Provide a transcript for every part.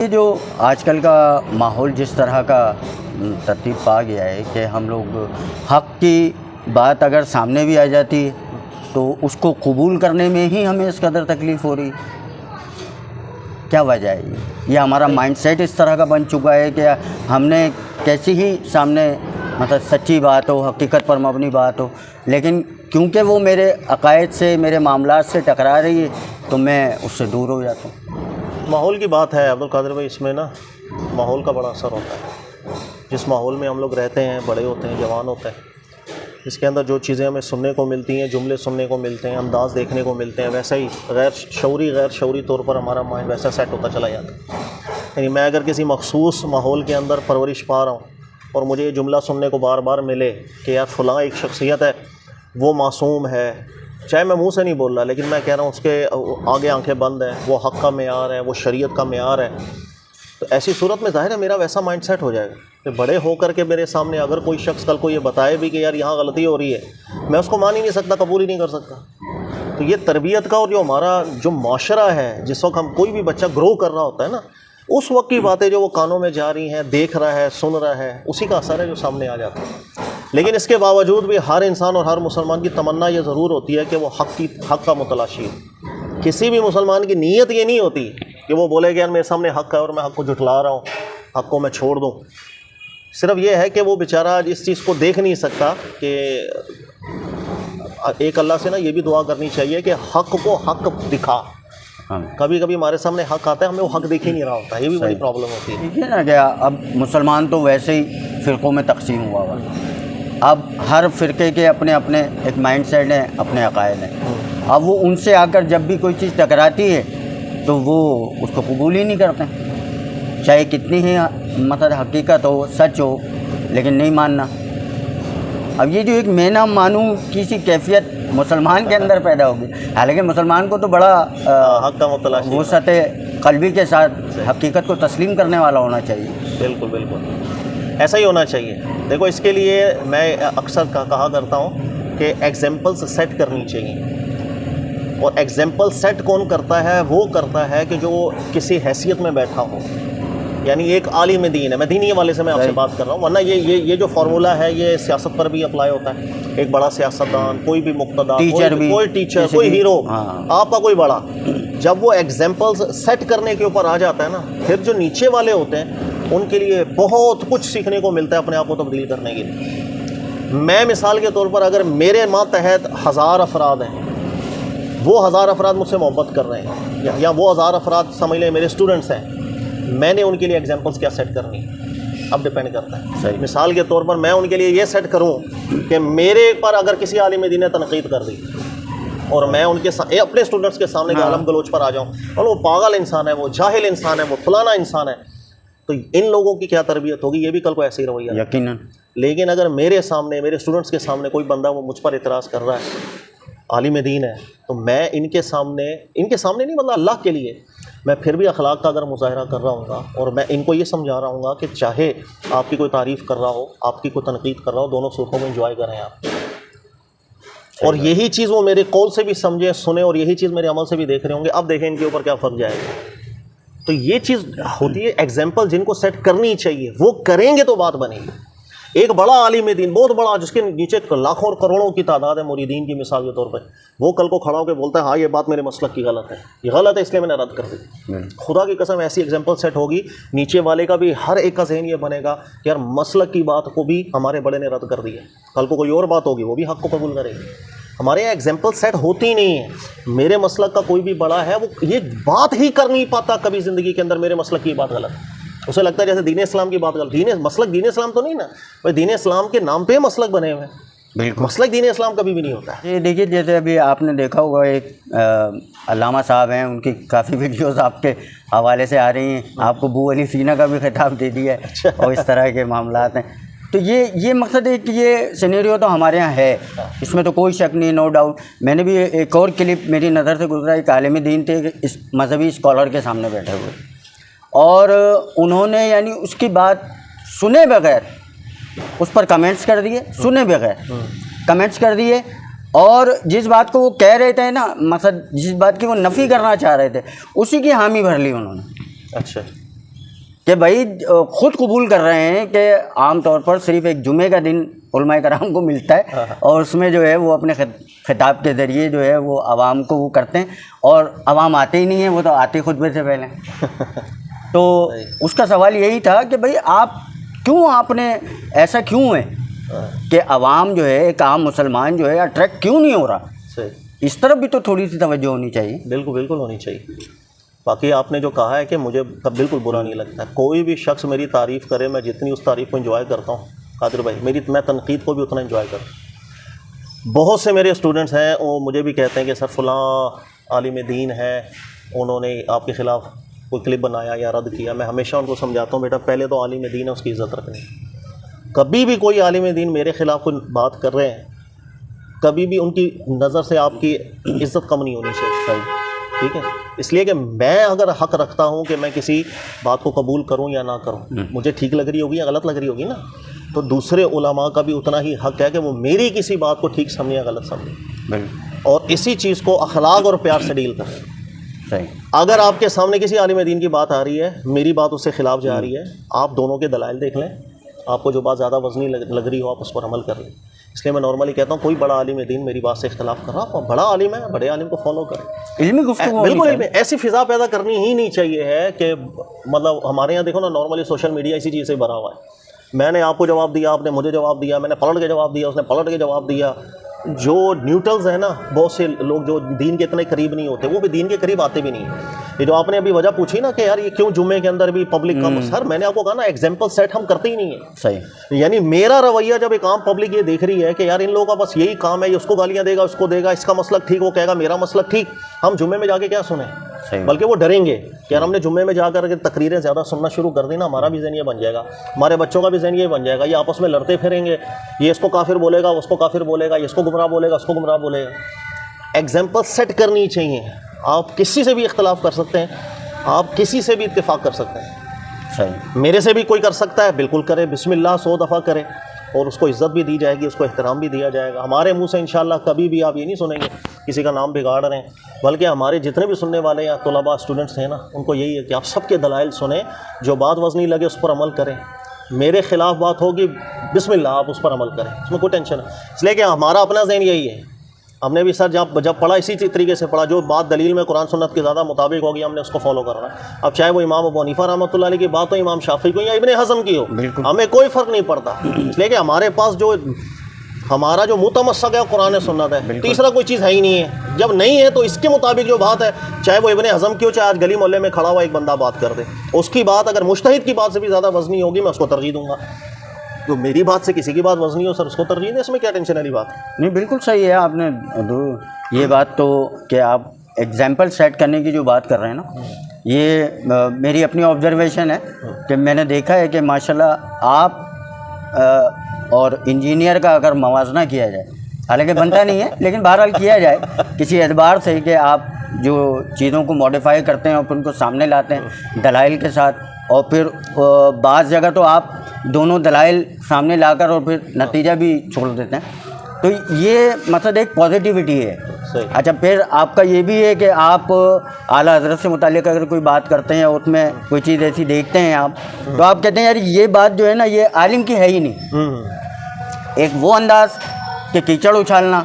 ये जो आजकल का माहौल जिस तरह का तरतीब पा गया है कि हम लोग हक़ की बात अगर सामने भी आ जाती है तो उसको कबूल करने में ही हमें इस कदर तकलीफ़ हो रही है। क्या वजह है ये हमारा माइंडसेट इस तरह का बन चुका है कि हमने कैसी ही सामने मतलब सच्ची बात हो, हकीकत पर मबनी बात हो, लेकिन क्योंकि वो मेरे अकायद से, मेरे मामलात से टकरा रही है तो मैं उससे दूर हो जाता हूँ। माहौल की बात है अब्दुल कादिर भाई, इसमें ना माहौल का बड़ा असर होता है। जिस माहौल में हम लोग रहते हैं, बड़े होते हैं, जवान होते हैं, इसके अंदर जो चीज़ें हमें सुनने को मिलती हैं, जुमले सुनने को मिलते हैं, अंदाज़ देखने को मिलते हैं, वैसा ही गैर शऊरी तौर पर हमारा माइंड वैसा सेट होता चला जाता है। यानी मैं अगर किसी मखसूस माहौल के अंदर परवरिश पा रहा हूँ और मुझे ये जुमला सुनने को बार बार मिले कि यार फ़लाँ एक शख्सियत है, वो मासूम है, चाहे मैं मुंह से नहीं बोल रहा लेकिन मैं कह रहा हूँ उसके आगे आंखें बंद हैं, वो हक़ का मेयार है, वो शरीयत का मेयार है, तो ऐसी सूरत में ज़ाहिर है मेरा वैसा माइंड सेट हो जाएगा कि बड़े होकर के मेरे सामने अगर कोई शख्स कल को ये बताए भी कि यार यहाँ गलती हो रही है, मैं उसको मान ही नहीं सकता, कबूल ही नहीं कर सकता। तो ये तरबियत का और जो हमारा जो माशरा है, जिस वक्त हम कोई भी बच्चा ग्रो कर रहा होता है ना, उस वक्त की बातें जो वो कानों में जा रही हैं, देख रहा है, सुन रहा है, उसी का असर है जो सामने आ जाता है। लेकिन इसके बावजूद भी हर इंसान और हर मुसलमान की तमन्ना ये ज़रूर होती है कि वो हक़ का मुतलाशी है। किसी भी मुसलमान की नीयत ये नहीं होती कि वो बोले कि यार मेरे सामने हक़ है और मैं हक़ को झुठला रहा हूँ, हक़ को मैं छोड़ दूँ। सिर्फ ये है कि वो बेचारा इस चीज़ को देख नहीं सकता कि एक अल्लाह से ना ये भी दुआ करनी चाहिए कि हक़ को हक़ दिखा। कभी कभी हमारे सामने हक़ आता है, हमें वो हक़ दिख ही नहीं रहा होता, ये भी बड़ी प्रॉब्लम होती है। ठीक है ना, क्या अब मुसलमान तो वैसे ही फ़िरक़ों में तकसीम हुआ हुआ है। अब हर फ़िरके के अपने अपने एक माइंड सेट हैं, अपने अकायद हैं। अब वो उनसे आकर जब भी कोई चीज़ टकराती है तो वो उसको कबूल ही नहीं करते, चाहे कितनी ही मतलब हकीकत हो, सच हो, लेकिन नहीं मानना। अब ये जो एक मैं ना मानूँ किसी कैफियत मुसलमान के अंदर पैदा होगी, हालांकि मुसलमान को तो बड़ा हक़ का मुतलाशी वो सतह क़ल्बी के साथ हकीकत को तस्लीम करने वाला होना चाहिए। बिल्कुल बिल्कुल ऐसा ही होना चाहिए। देखो, इसके लिए मैं अक्सर कहा करता हूँ कि एग्जाम्पल्स सेट करनी चाहिए, और एग्जाम्पल सेट कौन करता है? वो करता है कि जो किसी हैसियत में बैठा हो, यानी एक आलिम दीन है। मैं दीनी वाले से मैं आपसे बात कर रहा हूँ, वरना ये जो फार्मूला है ये सियासत पर भी अप्लाई होता है। एक बड़ा सियासतदान, कोई भी मुक्तदा, कोई टीचर, कोई हीरो, आपका कोई बड़ा, जब वो एग्जाम्पल्स सेट करने के ऊपर आ जाता है ना, फिर जो नीचे वाले होते हैं उनके लिए बहुत कुछ सीखने को मिलता है अपने आप को तब्दील करने के लिए। मैं मिसाल के तौर पर अगर मेरे मातहत 1000 अफराद हैं, वो 1000 अफराद मुझसे मोहब्बत कर रहे हैं, या वो 1000 अफराद समझ लें मेरे स्टूडेंट्स हैं, मैंने उनके लिए एग्जाम्पल्स क्या सेट करनी है, अब डिपेंड करता है। मिसाल के तौर पर मैं उनके लिए ये सेट करूं कि मेरे पर अगर किसी आलिम दीन ने तनकीद कर दी और मैं उनके अपने स्टूडेंट्स के सामने के आलम गलोच पर आ जाऊं और वो पागल इंसान है, वो जाहिल इंसान है, वो फलाना इंसान है, तो इन लोगों की क्या तरबियत होगी? ये भी कल को ऐसे ही रवैया यकीनन। लेकिन अगर मेरे सामने, मेरे स्टूडेंट्स के सामने कोई बंदा वो मुझ पर इतराज़ कर रहा है, आलिम दीन है, तो मैं इनके सामने नहीं, मतलब अल्लाह के लिए मैं फिर भी अखलाक का अगर मुजाहरा कर रहा हूँ और मैं इनको ये समझा रहा हूँ कि चाहे आपकी कोई तारीफ़ कर रहा हो, आपकी कोई तनकीद कर रहा हो, दोनों सूरतों में इंजॉय करें आप। और यही चीज़ वो मेरे कौल से भी समझे, सुने, और यही चीज़ मेरे अमल से भी देख रहे होंगे। अब देखें इनके ऊपर क्या फ़र्क जाएगा। तो ये चीज़ होती है, एग्जाम्पल जिनको सेट करनी चाहिए वो करेंगे तो बात बनेगी। एक बड़ा आलिम दीन, बहुत बड़ा, जिसके नीचे लाखों और करोड़ों की तादाद है मुरीदीन की, मिसाल के तौर पर, वो कल को खड़ा होकर बोलता है हाँ ये बात मेरे मसलक की गलत है, ये गलत है इसलिए मैंने रद्द कर दी। खुदा की कसम ऐसी एग्जाम्पल सेट होगी, नीचे वाले का भी हर एक का ज़हन ये बनेगा कि यार मसलक की बात को भी हमारे बड़े ने रद्द कर दिया, कल को कोई और बात होगी वो भी हक़ को कबूल करेगी। हमारे यहाँ एग्जाम्पल सेट होती ही नहीं है। मेरे मसलक का कोई भी बड़ा है, वो ये बात ही कर नहीं पाता कभी ज़िंदगी के अंदर मेरे मसलक की बात गलत है। उसे लगता है जैसे दीन इस्लाम की बात गलत। मसलक दीन इस्लाम तो नहीं ना भाई, दीन इस्लाम के नाम पे मसलक बने हुए हैं, बिल्कुल। मसलक दीन इस्लाम कभी भी नहीं होता है। ये देखिए, जैसे अभी आपने देखा होगा एक अल्लामा साहब हैं, उनकी काफ़ी वीडियोस आपके हवाले से आ रही हैं, आपको बू अली सीना का भी खिताब दे दिया है। अच्छा। और इस तरह के मामलात हैं। तो ये मकसद है कि ये सिनेरियो तो हमारे यहाँ है, इसमें तो कोई शक नहीं, नो डाउट। मैंने भी एक और क्लिप मेरी नज़र से गुजरा, एक आलिम दीन थे, इस मजहबी स्कॉलर के सामने बैठे हुए, और उन्होंने यानी उसकी बात सुने बगैर उस पर कमेंट्स कर दिए, सुने बगैर कमेंट्स कर दिए, और जिस बात को वो कह रहे थे ना, मतलब जिस बात की वो नफ़ी करना चाह रहे थे, उसी की हामी भर ली उन्होंने। अच्छा। कि भाई खुद कबूल कर रहे हैं कि आम तौर पर सिर्फ एक जुमे का दिन उलमाए कराम को मिलता है और उसमें जो है वो अपने खिताब के ज़रिए जो है वो आवाम को वो करते हैं और आवाम आते ही नहीं है, वो तो आते खुतबे से पहले। तो उसका सवाल यही था कि भाई आप क्यों, आपने ऐसा क्यों है कि आवाम जो है, एक आम मुसलमान जो है अट्रैक्ट क्यों नहीं हो रहा? सही, इस तरफ भी तो थोड़ी सी तवज्जो होनी चाहिए। बिल्कुल बिल्कुल होनी चाहिए। बाकी आपने जो कहा है कि मुझे तब बिल्कुल बुरा नहीं लगता, कोई भी शख्स मेरी तारीफ़ करे, मैं जितनी उस तारीफ़ को एंजॉय करता हूँ कादिर भाई, मैं तनकीद को भी उतना एंजॉय करता हूँ। बहुत से मेरे स्टूडेंट्स हैं वो मुझे भी कहते हैं कि सर फ़लाँ आलिम दीन है, उन्होंने आपके ख़िलाफ़ कोई क्लिप बनाया या रद्द किया। मैं हमेशा उनको समझाता हूँ, बेटा पहले तो आलिम दीन है, उसकी इज़्ज़त रखनी। कभी भी कोई आलिम दीन मेरे ख़िलाफ़ कोई बात कर रहे हैं, कभी भी उनकी नज़र से आपकी इज़्ज़त कम नहीं होनी चाहिए। सही, ठीक है। इसलिए कि मैं अगर हक़ रखता हूँ कि मैं किसी बात को कबूल करूँ या ना करूँ, मुझे ठीक लग रही होगी या गलत लग रही होगी ना, तो दूसरे उलमा का भी उतना ही हक़ है कि वो मेरी किसी बात को ठीक समझे या गलत समझे, और इसी चीज़ को अखलाक और प्यार से डील करें। सही। अगर आपके सामने किसी आलिम दीन की बात आ रही है, मेरी बात उससे ख़िलाफ़ जा रही है, आप दोनों के दलाइल देख लें, आपको जो बात ज़्यादा वज़नी लग रही हो आप उस पर अमल कर लें। इसलिए मैं नॉर्मली कहता हूँ कोई बड़ा आलिम दीन मेरी बात से इख्तलाफ कर रहा हो, बड़ा आलिम है, बड़े आलिम को फॉलो करें। इल्मी गुफ्तगू बिल्कुल ऐसी फ़िज़ा पैदा करनी ही नहीं चाहिए है कि मतलब हमारे यहाँ देखो ना, नॉर्मली सोशल मीडिया इसी चीज़ से भरा हुआ है। मैंने आपको जवाब दिया, आपने मुझे जवाब दिया, मैंने पलट के जवाब दिया, उसने पलट के जवाब दिया। जो न्यूट्रल्स हैं ना, बहुत से लोग जो दीन के इतने करीब नहीं होते, वो भी दीन के करीब आते भी नहीं। ये जो आपने अभी वजह पूछी ना कि यार ये क्यों जुम्मे के अंदर भी पब्लिक कम, सर मैंने आपको कहा ना, एग्जाम्पल सेट हम करते ही नहीं है। सही। यानी मेरा रवैया जब एक आम पब्लिक ये देख रही है कि यार इन लोगों का बस यही काम है, ये उसको गालियाँ देगा, उसको देगा, इसका मसलक ठीक, वो कहेगा मेरा मसलक ठीक, हम जुम्मे में जाके क्या सुने? बल्कि वो डरेंगे कि यार हमने जुम्मे में जाकर के तकरीरें ज़्यादा सुनना शुरू कर दी ना, हमारा भी ज़हन ये बन जाएगा, हमारे बच्चों का भी ज़हन ये बन जाएगा, ये आपस में लड़ते फिरेंगे, ये इसको काफिर बोलेगा, उसको काफिर बोलेगा, ये इसको गुमराह बोलेगा, उसको गुमराह बोलेगा। एग्जाम्पल सेट करनी चाहिए। आप किसी से भी इख्तलाफ कर सकते हैं, आप किसी से भी इत्तेफाक कर सकते हैं। सही। मेरे से भी कोई कर सकता है, बिल्कुल करे, बिस्मिल्लाह 100 दफ़ा करे, और उसको इज़्ज़त भी दी जाएगी, उसको एहतराम भी दिया जाएगा। हमारे मुंह से इंशाअल्लाह कभी भी आप ये नहीं सुनेंगे किसी का नाम बिगाड़ रहे हैं, बल्कि हमारे जितने भी सुनने वाले या तलबा स्टूडेंट्स हैं ना, उनको यही है कि आप सबके दलाइल सुने, जो बात वज़नी लगे उस पर अमल करें। मेरे ख़िलाफ़ बात होगी, बिस्मिल्लाह आप उस पर अमल करें, उसमें कोई टेंशन है। इसलिए कि हमारा अपना ज़हन यही है, हमने भी सर जब पढ़ा इसी तरीके से पढ़ा, जो बात दलील में कुरान सुन्नत के ज़्यादा मुताबिक होगी हमने उसको फॉलो करना है। अब चाहे वो इमाम अबू हनीफा रहमतुल्लाह अलैह की बात हो, इमाम शाफी को या इब्ने हज़म की हो, हमें कोई फ़र्क नहीं पड़ता। इसलिए कि हमारे पास जो हमारा जो मुतमस्सक है कुरान सुन्नत है, तीसरा कोई चीज़ है ही नहीं है। जब नहीं है तो इसके मुताबिक जो बात है, चाहे वो इब्ने हज़म की हो, चाहे आज गली मोहल्ले में खड़ा हुआ एक बंदा बात कर दे, उसकी बात अगर मुज्तहिद की बात से भी ज़्यादा वज़नी होगी, मैं उसको तरजीह दूँगा। तो मेरी बात से किसी की बात वज़नी हो, सर उसको तरजीह दें, इसमें क्या टेंशन वाली बात है? नहीं, बिल्कुल सही है आपने ये बात तो कि आप एग्जाम्पल सेट करने की जो बात कर रहे हैं ना, ये मेरी अपनी ऑब्जर्वेशन है कि मैंने देखा है कि माशाल्लाह आप और इंजीनियर का अगर मवाजना किया जाए, हालांकि बनता नहीं है लेकिन बहरहाल किया जाए किसी एतबार से, कि आप जो चीज़ों को मॉडिफाई करते हैं और फिर उनको सामने लाते हैं दलाइल के साथ, और फिर बाज़ जगह तो आप दोनों दलाइल सामने लाकर और फिर नतीजा भी छोड़ देते हैं, तो ये मतलब एक पॉजिटिविटी है। अच्छा, फिर आपका ये भी है कि आप आला हज़रत से मुताल्लिक़ अगर कोई बात करते हैं, उसमें कोई चीज़ ऐसी देखते हैं आप, तो आप कहते हैं यार ये बात जो है ना, ये आलिम की है ही नहीं। एक वो अंदाज़ कि कीचड़ उछालना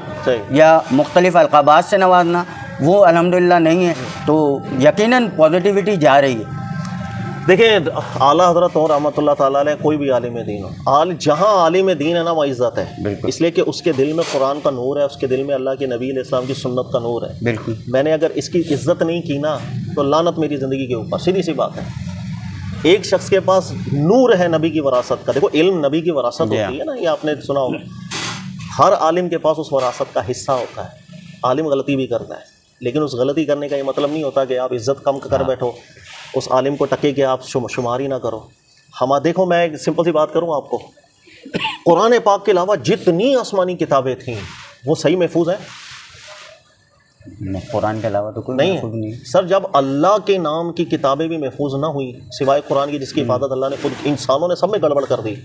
या मुख्तलिफ़ अलक़ाबात से नवाजना, वो अल्हम्दुलिल्लाह नहीं है, तो यकीनन पॉजिटिविटी जा रही है। देखिए, आला हज़रत हो रहमतुल्लाह ताला अलैह, कोई भी आलिम दीन हो, जहाँ आलिम दीन है ना, वहाँ इज़्ज़त है। इसलिए कि उसके दिल में कुरान का नूर है, उसके दिल में अल्लाह के नबी अलैहिस्सलाम की सुन्नत का नूर है। बिल्कुल। मैंने अगर इसकी इज़्ज़त नहीं की ना, तो लानत मेरी ज़िंदगी के ऊपर, सीधी सी बात है। एक शख्स के पास नूर है नबी की वरासत का, देखो इल्म नबी की वरासत होती है ना, ये आपने सुना होगा। हर आलिम के पास उस वरासत का हिस्सा होता है। आलिम गलती भी करता है, लेकिन उस गलती करने का ये मतलब नहीं होता कि आप इज़्ज़त कम कर बैठो, उस आलिम को टके के आप शुमार ही ना करो। हम देखो, मैं एक सिंपल सी बात करूँ आपको, कुरान पाक के अलावा जितनी आसमानी किताबें थीं वो सही महफूज हैं? कुरान के अलावा तो कोई नहीं महफूज नहीं सर। जब अल्लाह के नाम की किताबें भी महफूज ना हुई सिवाय कुरान की, जिसकी हिफाजत अल्लाह ने खुद, इंसानों ने सब में गड़बड़ कर दी,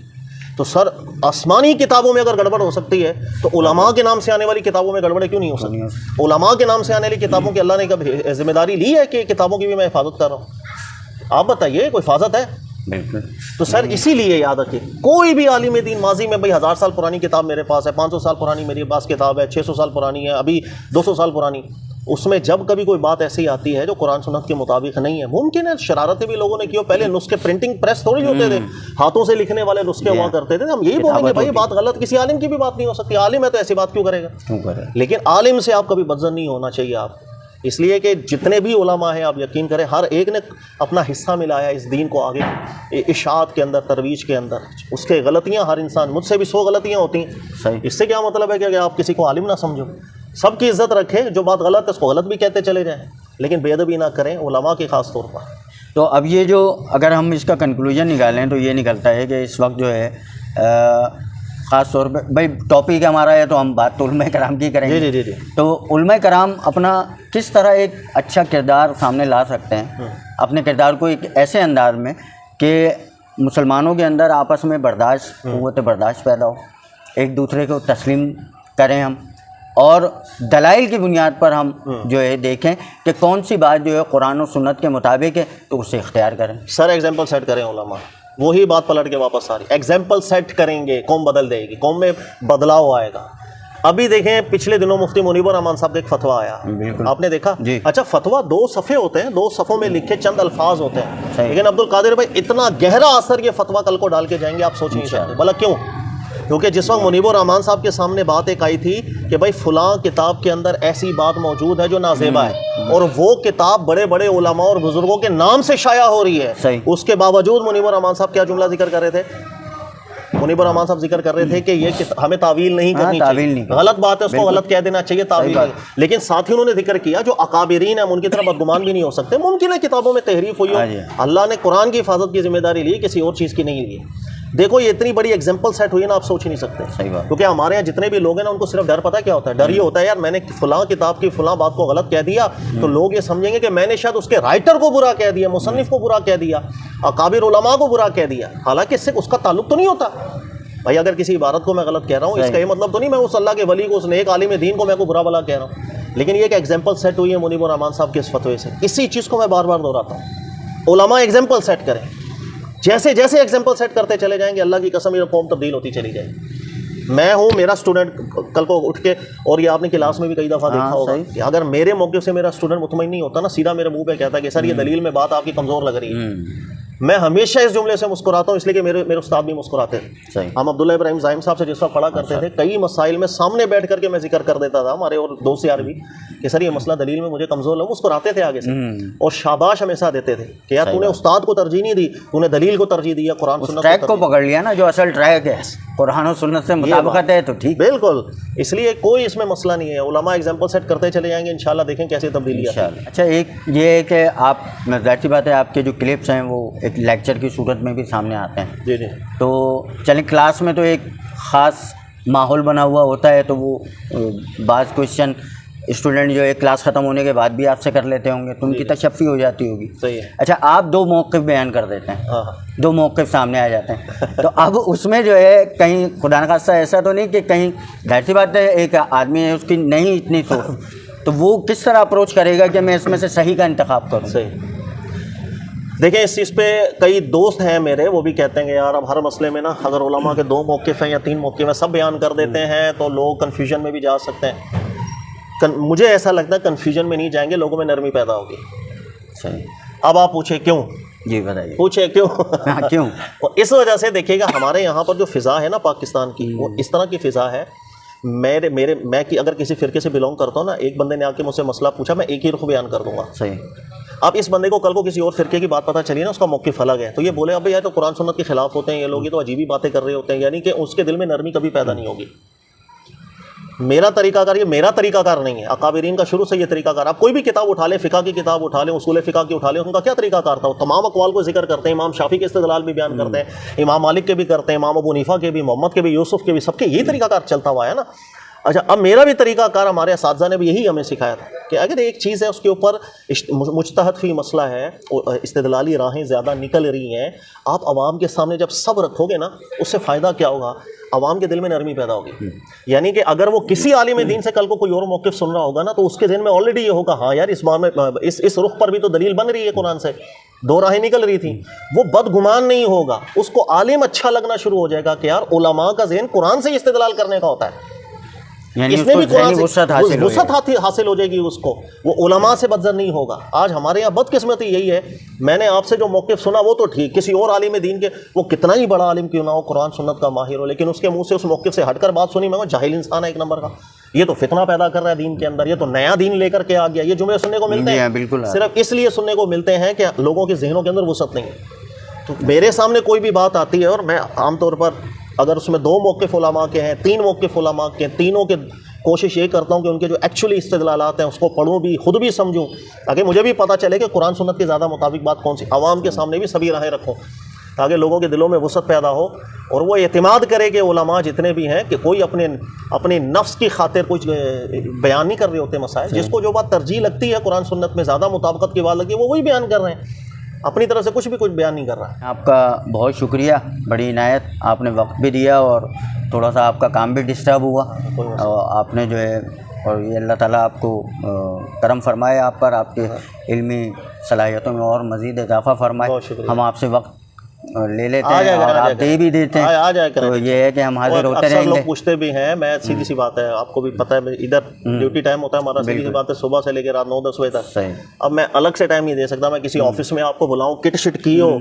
तो सर आसमानी किताबों में अगर गड़बड़ हो सकती है, तो उलमा के नाम से आने वाली किताबों में गड़बड़ क्यों नहीं हो सकती? उलमा के नाम से आने वाली किताबों की अल्लाह ने कभी जिम्मेदारी ली है कि किताबों की भी मैं हिफाजत कर रहा हूँ? आप बताइए, कोई हिफाजत है? बिल्कुल। तो सर इसीलिए याद रखिए, कोई भी आलिम दीन माजी में, भाई 1000 साल पुरानी किताब मेरे पास है, 500 साल पुरानी मेरे पास किताब है, 600 साल पुरानी है, अभी 200 साल पुरानी, उसमें जब कभी कोई बात ऐसी आती है जो कुरान सुन्नत के मुताबिक नहीं है, मुमकिन है शरारतें भी लोगों ने की हो। पहले नुस्खे प्रिंटिंग प्रेस थोड़ी होते थे, हाथों से लिखने वाले नुस्खे हुआ करते थे। हम यही बोलेंगे भाई बात गलत, किसी आलिम की भी बात नहीं हो सकती, आलिम है तो ऐसी बात क्यों करेगा। लेकिन आलिम से आप कभी बदजन नहीं होना चाहिए आप, इसलिए कि जितने भी उलमा हैं आप यकीन करें हर एक ने अपना हिस्सा मिलाया इस दीन को आगे इशाअत के अंदर, तरवीज के अंदर। उसके गलतियां हर इंसान, मुझसे भी 100 गलतियां होती हैं, इससे क्या मतलब है कि आप किसी को आलिम ना समझो। सबकी इज्जत रखें, जो बात गलत है उसको गलत भी कहते चले जाएं, लेकिन बेअदबी ना करें उलमा के ख़ास तौर पर। तो अब ये जो अगर हम इसका कंक्लूजन निकालें तो ये निकलता है कि इस वक्त जो है ख़ास तौर पे भाई टॉपिक हमारा है तो हम बात तो उलमा कराम की करेंगे। जी। तो उलमा कराम अपना किस तरह एक अच्छा किरदार सामने ला सकते हैं, अपने किरदार को एक ऐसे अंदाज में कि मुसलमानों के अंदर आपस में बर्दाश्त, क़ुव्वत बर्दाश्त पैदा हो, एक दूसरे को तस्लीम करें हम, और दलाइल की बुनियाद पर हम जो है देखें कि कौन सी बात जो है कुरान और सुन्नत के मुताबिक है तो उसे इख्तियार करें। सर एग्जाम्पल सेट करें उलमा, वही बात पलट के वापस आ रही, एग्जाम्पल सेट करेंगे कौम बदल देगी, कौम में बदलाव आएगा। अभी देखें पिछले दिनों मुफ्ती मुनीबुर रहमान साहब का एक फतवा आया, आपने देखा जी? अच्छा, फतवा 2 सफ़े होते हैं, 2 सफ़ों में लिखे चंद अल्फाज होते हैं, लेकिन अब्दुल कादिर भाई इतना गहरा असर ये फतवा कल को डाल के जाएंगे आप सोच नहीं सकते। भला क्यों? क्योंकि जिस वक्त मुनीबुर रहमान साहब के सामने बात एक आई थी कि भाई फ़लाँ किताब के अंदर ऐसी बात मौजूद है जो नाज़ेबा है, और वो किताब बड़े बड़े उलमा और बुजुर्गों के नाम से शाया हो रही है, उसके बावजूद मुनीबुर रहमान साहब क्या जुमला जिक्र कर रहे थे? मुनीबुर रहमान साहब जिक्र कर रहे थे कि ये हमें तावील नहीं करनी चाहिए, गलत बात है उसको गलत कह देना चाहिए, तावील नहीं। लेकिन साथ ही उन्होंने जिक्र किया जो अकाबिरीन है हम उनकी तरफ बदगुमान भी नहीं हो सकते, मुमकिन है किताबों में तहरीफ हुई हो, अल्लाह ने कुरान की हिफाजत की जिम्मेदारी ली, किसी और चीज़ की नहीं ली। देखो ये इतनी बड़ी एग्जांपल सेट हुई है ना, आप सोच ही नहीं सकते। सही बात। क्योंकि हमारे यहाँ जितने भी लोग हैं ना उनको सिर्फ डर पता क्या होता है, डर ये होता है यार मैंने फलां किताब की फलां बात को गलत कह दिया तो लोग ये समझेंगे कि मैंने शायद उसके राइटर को बुरा कह दिया, मुसन्निफ को बुरा कह दिया, अकाबिर उलमा को बुरा कह दिया, हालांकि इससे उसका ताल्लुक तो नहीं होता। भाई अगर किसी इबारत को मैं गलत कह रहा हूँ इसका ये मतलब तो नहीं मैं उस अल्लाह के वली को, उस नेक आलिम दीन को मैं को बुरा भला कह रहा हूँ। लेकिन ये एक एग्जाम्पल सेट हुई है मुनीबुर रहमान साहब के इस फतवे से। इसी चीज़ को मैं बार बार दोहराता हूँ, उलमा एग्जाम्पल सेट करें, जैसे जैसे एग्जाम्पल सेट करते चले जाएंगे अल्लाह की कसम ये कौम तब्दील होती चली जाएगी। मैं हूँ, मेरा स्टूडेंट कल को उठ के, और ये आपने क्लास में भी कई दफ़ा देखा होगा कि अगर मेरे मौके से मेरा स्टूडेंट मुतमईन नहीं होता ना, सीधा मेरे मुंह पे कहता है कि सर ये दलील में बात आपकी कमज़ोर लग रही है, मैं हमेशा इस जुमले से मुस्कुराता हूँ इसलिए कि मेरे उस्ताद भी मुस्कुराते थे। हम अब्दुल्ला इब्राहिम ज़ाहिम साहब से जिस वक्त पढ़ा करते थे, कई मसाइल में सामने बैठ करके मैं जिक्र कर देता था, हमारे और दोस्त यार भी, कि सर ये मसला दलील में मुझे कमज़ोर लगा, मुस्कुराते थे आगे से और शाबाश हमेशा देते थे कि यार तूने उस्ताद को तरजीह नहीं दी, तूने दलील को तरजीह दिया, कुरान सुन्नत ट्रैक को पकड़ लिया ना, जो असल ट्रैक है कुरान और सुन्नत से मुताबिकत है तो ठीक। बिल्कुल, इसलिए कोई इसमें मसला नहीं है, उलमा एग्जाम्पल सेट करते चले जाएंगे, इंशाल्लाह देखें कैसे तब्दीली आती है। अच्छा, एक ये है कि आप, ज़ाहिर सी बात है आपके जो क्लिप्स हैं वो एक लेक्चर की सूरत में भी सामने आते हैं। जी जी। तो चलें, क्लास में तो एक ख़ास माहौल बना हुआ होता है, तो वो बाज़ क्वेश्चन स्टूडेंट जो है क्लास ख़त्म होने के बाद भी आपसे कर लेते होंगे, तो उनकी तशफ़ी हो जाती होगी। सही है। अच्छा, आप 2 मौक़िफ़ बयान कर देते हैं, 2 मौक़िफ़ सामने आ जाते हैं, तो अब उसमें जो है कहीं खुदा न खास्ता ऐसा तो नहीं कि कहीं, जाहिर सी बात है एक आदमी है उसकी नहीं इतनी सोच, तो वो किस तरह अप्रोच करेगा कि मैं इसमें से सही का इंतखाब करूँ? सही। देखिए इस चीज़ पे कई दोस्त हैं मेरे, वो भी कहते हैं कि यार अब हर मसले में ना अगर उलमा के 2 मौक़िफ़ हैं या 3 मौक़िफ़ हैं सब बयान कर देते हैं तो लोग कन्फ्यूजन में भी जा सकते हैं। मुझे ऐसा लगता है कन्फ्यूजन में नहीं जाएंगे, लोगों में नरमी पैदा होगी। सही। अब आप पूछे क्यों? जी बताइए। पूछे क्यों? हाँ, क्यों? इस वजह से देखिएगा हमारे यहाँ पर जो फ़िज़ा है ना पाकिस्तान की, वो इस तरह की फ़िज़ा है। मैं कि अगर किसी फ़िरके से बिलोंग करता हूँ ना, एक बंदे ने आके मुझसे मसला पूछा, मैं एक ही रुख बयान कर दूँगा। सही। अब इस बंदे को कल को किसी और फ़िरके की बात पता चली ना, उसका मौक़िफ़ अलग है, तो ये बोले अब यार तो कुरान सुन्नत के खिलाफ होते हैं ये लोग, ये तो अजीबी बातें कर रहे होते हैं, यानी कि उसके दिल में नरमी कभी पैदा नहीं होगी। मेरा तरीकाकार ये मेरा तरीकाकार नहीं है, अकाबिरीन का शुरू से ये तरीकाकार। आप कोई भी किताब उठा लें, फ़िक़ा की किताब उठा लें, उसूल फ़िक़ा की उठा लें, उनका क्या तरीकाकार था? वो तमाम अक़वाल को जिक्र करते हैं, इमाम शाफ़ी के इस्तिदलाल भी बयान करते हैं, इमाम मालिक के भी करते हैं, इमाम अबू हनीफ़ा के भी, मोहम्मद के भी, यूसुफ़ के भी, सबके यही तरीकाकार चलता हुआ है ना। अच्छा, अब मेरा भी तरीकाकार हमारे असातिज़ा ने भी यही हमें सिखाया था कि अगर एक चीज़ है उसके ऊपर मुज्तहद फ़ी मसला है, इस्तिदलाली राहें ज़्यादा निकल रही हैं, आप आवाम के सामने जब सब रखोगे ना, उससे फ़ायदा क्या होगा? आवाम के दिल में नरमी पैदा होगी। यानी कि अगर वो किसी आलिम दीन से कल को कोई और मौक़िफ़ सुन रहा होगा ना, तो उसके ज़हन में ऑलरेडी ये होगा हाँ यार इस बार में इस रुख पर भी तो दलील बन रही है कुरान से, दो राहें निकल रही थी, वो बदगुमान नहीं होगा, उसको आलिम अच्छा लगना शुरू हो जाएगा कि यार उलमा का ज़हन कुरान से इस्तेदलाल करने का होता है, यानी इसमें भी कुरान से वुसअत हासिल हो जाएगी उसको, वो उलमा से बदजर नहीं होगा। आज हमारे यहाँ बदकिस्मती यही है, मैंने आपसे जो मौक़िफ़ सुना वो तो ठीक, किसी और आलिम दीन के, वो कितना ही बड़ा आलिम क्यों ना हो, कुरान सुन्नत का माहिर हो, लेकिन उसके मुंह से उस मौक़िफ़ से हटकर बात सुनी, मैं जाहिल इंसान है एक नंबर का, ये तो फितना पैदा कर रहा है दीन के अंदर, ये तो नया दीन लेकर के आ गया। ये जुमले सुनने को मिलते हैं, बिल्कुल सिर्फ इसलिए सुनने को मिलते हैं कि लोगों के जहनों के अंदर वुसअत नहीं है। तो मेरे सामने कोई भी बात आती है और मैं आमतौर पर अगर उसमें 2 मौक़िफ़ उलमा के हैं, 3 मौक़िफ़ उलमा के, तीनों के कोशिश ये करता हूँ कि उनके जो एक्चुअली इस्तेदलालात हैं उसको पढ़ूँ भी, खुद भी समझूँ, ताकि मुझे भी पता चले कि कुरान सुन्नत के ज़्यादा मुताबिक बात कौन सी, आवाम के सामने भी सभी राहें रखूँ, ताकि लोगों के दिलों में वुसअत पैदा हो और वो एतमाद करे कि उलमा जितने भी हैं कि कोई अपने नफ्स की खातिर कुछ बयान नहीं कर रहे होते मसाइल, जिसको जो बात तरजीह लगती है कुरान सुन्नत में ज़्यादा मुताबिकत की बात लगती है वो वही बयान कर रहे हैं, अपनी तरफ से कुछ बयान नहीं कर रहा है। आपका बहुत शुक्रिया, बड़ी इनायत, आपने वक्त भी दिया और थोड़ा सा आपका काम भी डिस्टर्ब हुआ, और आपने जो है, और ये अल्लाह ताला आपको करम फरमाए आप पर, आपके इल्मी सलाहियतों में और मज़ीद इजाफ़ा फरमाए। हम आपसे वक्त ले लेते हैं और आप दे भी देते हैं, आ जाए तो ये है कि हम हाजिर होते रहेंगे। रहेंगे। लोग पूछते भी हैं, मैं सीधी सी बात है, आपको भी पता है इधर ड्यूटी टाइम होता है हमारा, सीधी सी बात है सुबह से लेकर रात 9-10 बजे तक। सही। अब मैं अलग से टाइम नहीं दे सकता, मैं किसी ऑफिस में आपको बुलाऊं, किट शिट की हो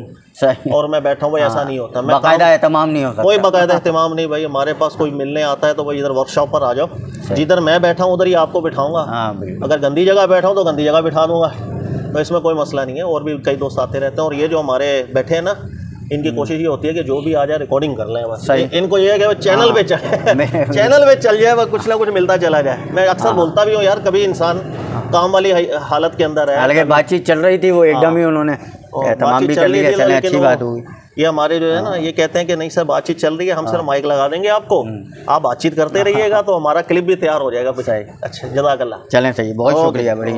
सही, और मैं बैठा हूँ, ऐसा नहीं होता। मैं बाकायदा एहतमाम नहीं होता, कोई बाकायदा एहतमाम नहीं भाई, हमारे पास कोई मिलने आता है तो भाई इधर वर्कशॉप पर आ जाओ, जिधर मैं बैठा हूँ उधर ही आपको बिठाऊंगा, अगर गंदी जगह बैठा हूँ तो गंदी जगह बिठा दूंगा, तो इसमें कोई मसला नहीं है। और भी कई दोस्त आते रहते हैं, और ये जो हमारे बैठे हैं ना, इनकी कोशिश ये होती है कि जो भी आ जाए रिकॉर्डिंग कर लें बस। इनको ये है कि चैनल पे चैनल पे चल जाए, कुछ ना कुछ मिलता चला जाए। मैं अक्सर बोलता भी हूँ यार, कभी इंसान काम वाली हालत के अंदर है, हालांकि बातचीत चल रही थी, वो एकदम ही उन्होंने एहतमाम भी कर लिया, चले अच्छी बात हुई। ये हमारे जो है ना, ये कहते हैं कि नहीं सर बातचीत चल रही है, हम सिर्फ माइक लगा देंगे आपको, आप बातचीत करते रहिएगा तो हमारा क्लिप भी तैयार हो जाएगा। अच्छा, जज़ाकल्लाह। चलें, सही, बहुत शुक्रिया, बड़ी